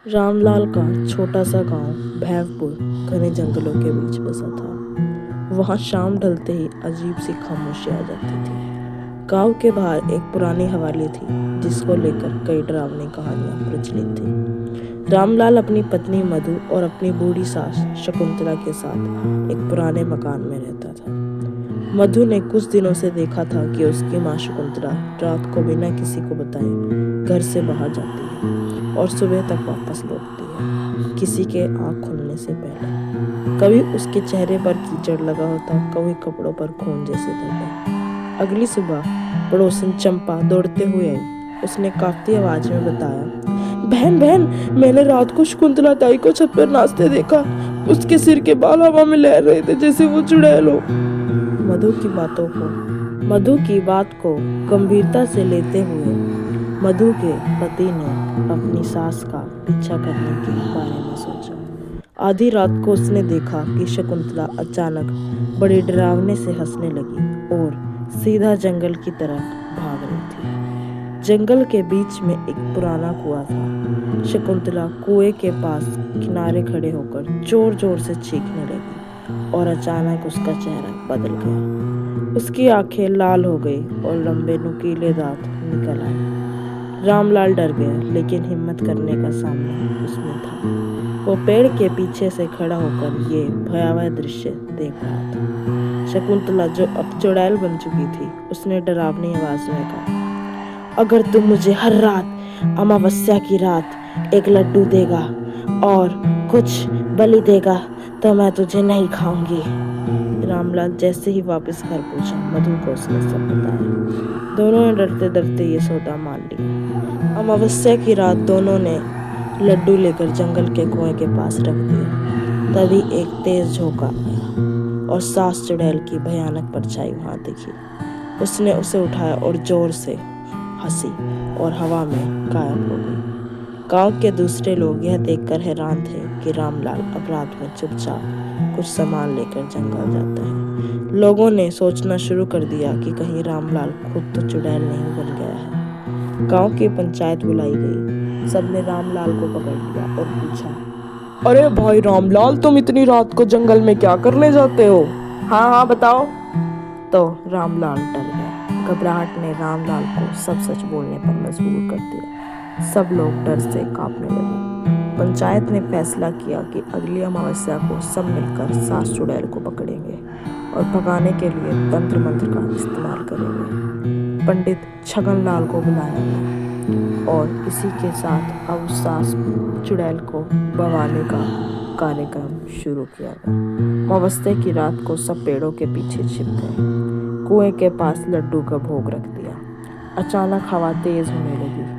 रामलाल का छोटा सा गांव भैंवपुर घने जंगलों के बीच बसा था। वहां शाम ढलते ही अजीब सी खामोशी आ जाती थी। गांव के बाहर एक पुरानी हवेली थी जिसको लेकर कई डरावनी कहानियां प्रचलित थी। रामलाल अपनी पत्नी मधु और अपनी बूढ़ी सास शकुंतला के साथ एक पुराने मकान में रहता था। मधु ने कुछ दिनों से देखा था कि उसकी माँ शकुंतला रात को बिना किसी को बताए घर से बाहर जाती है और सुबह तक वापस लौटती है, किसी के आँख खुलने से पहले। कभी उसके चेहरे पर कीचड़ लगा होता, कभी कपड़ों पर खून जैसे धब्बे। अगली सुबह पड़ोसन चंपा दौड़ते हुए आई। उसने कांपती आवाज में बताया, बहन बहन, मैंने रात को शकुंतला ताई को छत पर नाचते देखा। उसके सिर के बाल हवा में लहर रहे थे जैसे वो चुड़ैल हो। मधु की बात को गंभीरता से लेते हुए मधु के पति ने अपनी सास का पीछा करने के बारे में सोचा। आधी रात को उसने देखा कि शकुंतला अचानक बड़े डरावने से हंसने लगी और सीधा जंगल की तरफ भाग रही थी। जंगल के बीच में एक पुराना कुआं था। शकुंतला कुएं के पास किनारे खड़े होकर जोर जोर से चीखने लगी और अचानक उसका चेहरा बदल गया। उसकी आंखें लाल हो गई और लंबे नुकीले दांत निकल आए। रामलाल डर गया, लेकिन हिम्मत करने का सामना उसमें था। वो पेड़ के पीछे से खड़ा होकर ये भयावह दृश्य देख रहा था। शकुंतला, जो अब चुड़ैल बन चुकी थी, उसने डरावनी आवाज में कहा, अगर तुम मुझे हर रात अमावस्या की रात एक लड्डू देगा और कुछ बलि देगा तो मैं तुझे नहीं खाऊंगी। रामलाल जैसे ही वापस घर पहुंचा, मधु को उसने सब बताया। दोनों ने डरते डरते ये सौदा मान लिया। अमावस्या की रात दोनों ने लड्डू लेकर जंगल के कुएं के पास रख दिया। तभी एक तेज झोंका आया और सास चुड़ैल की भयानक परछाई वहां दिखी। उसने उसे उठाया और जोर से हंसी और हवा में गायब हो गई। गांव के दूसरे लोग यह देखकर हैरान थे कि रामलाल अब रात में चुपचाप कुछ सामान लेकर जंगल जाता है। लोगों ने सोचना शुरू कर दिया कि कहीं रामलाल खुद तो चुड़ैल नहीं बन गया है। गांव की पंचायत बुलाई गई। सबने रामलाल को पकड़ लिया और पूछा, अरे भाई रामलाल, तुम इतनी रात को जंगल में क्या करने जाते हो? हाँ बताओ। तो रामलाल डर गया। घबराहट ने रामलाल को सब सच बोलने पर मजबूर कर दिया। सब लोग डर से कांपने लगे। पंचायत ने फैसला किया कि अगली अमावस्या को सब मिलकर सास चुड़ैल को पकड़ेंगे और भगाने के लिए तंत्र मंत्र का इस्तेमाल करेंगे। पंडित छगनलाल को बुलाया गया और इसी के साथ अब सास चुड़ैल को भगाने का कार्यक्रम शुरू किया गया। अमावस्या की रात को सब पेड़ों के पीछे छिप गए। कुएं के पास लड्डू का भोग रख दिया। अचानक हवा तेज होने लगी,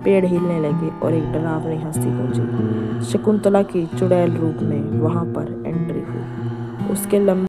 पेड़ हिलने लगे और एक डरावनी हंसी गूंजी। शकुंतला की चुड़ैल रूप में वहां पर एंट्री हुई। उसके लंबे